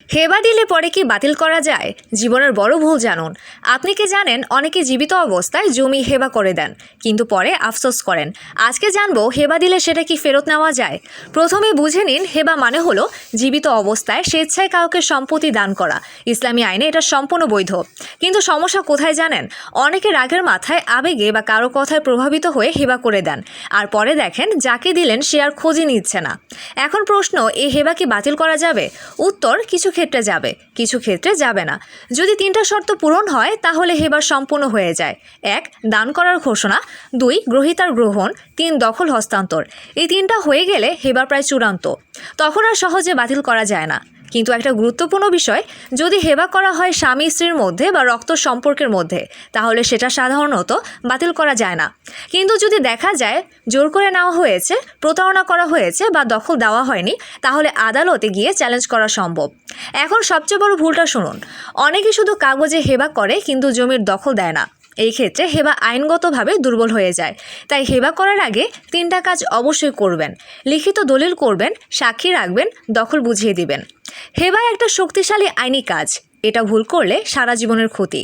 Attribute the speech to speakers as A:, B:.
A: হেবা দিলে পরে কি বাতিল করা যায়? জীবনের বড় ভুল জানুন। আপনি কি জানেন অনেকে জীবিত অবস্থায় জমি হেবা করে দেন, কিন্তু পরে আফসোস করেন। আজকে জানবো হেবা দিলে সেটা কি ফেরত নেওয়া যায়। প্রথমে বুঝে নিন, হেবা মানে হলো জীবিত অবস্থায় স্বেচ্ছায় কাউকে সম্পত্তি দান করা। ইসলামী আইনে এটা সম্পূর্ণ বৈধ। কিন্তু সমস্যা কোথায় জানেন? অনেকে রাগের মাথায়, আবেগে বা কারো কথায় প্রভাবিত হয়ে হেবা করে দেন, আর পরে দেখেন যাকে দিলেন সে আর খোঁজই নিচ্ছে না। এখন প্রশ্ন, এই হেবা কি বাতিল করা যাবে? উত্তর, কিছু ক্ষেত্রে যাবে, কিছু ক্ষেত্রে যাবে না। যদি 3টা শর্ত পূরণ হয় তাহলে হেবা সম্পূর্ণ হয়ে যায়। 1. দান করার ঘোষণা। 2. গ্রহীতার গ্রহণ। 3. দখল হস্তান্তর। এই 3টা হয়ে গেলে হেবা প্রায় চূড়ান্ত। তখন আর সহজে বাতিল করা যায় না। কিন্তু একটা গুরুত্বপূর্ণ বিষয়, যদি হেবা করা হয় স্বামী স্ত্রীর মধ্যে বা রক্ত সম্পর্কের মধ্যে, তাহলে সেটা সাধারণত বাতিল করা যায় না। কিন্তু যদি দেখা যায় জোর করে নেওয়া হয়েছে, প্রতারণা করা হয়েছে বা দখল দেওয়া হয়নি, তাহলে আদালতে গিয়ে চ্যালেঞ্জ করা সম্ভব। এখন সবচেয়ে বড় ভুলটা শুনুন। অনেকে শুধু কাগজে হেবা করে কিন্তু জমির দখল দেয় না। এই ক্ষেত্রে হেবা আইনগতভাবে দুর্বল হয়ে যায়। তাই হেবা করার আগে 3টা কাজ অবশ্যই করবেন। লিখিত দলিল করবেন, সাক্ষী রাখবেন, দখল বুঝিয়ে দিবেন। হেবা একটা শক্তিশালী আইনি কাজ। এটা ভুল করলে সারা জীবনের ক্ষতি।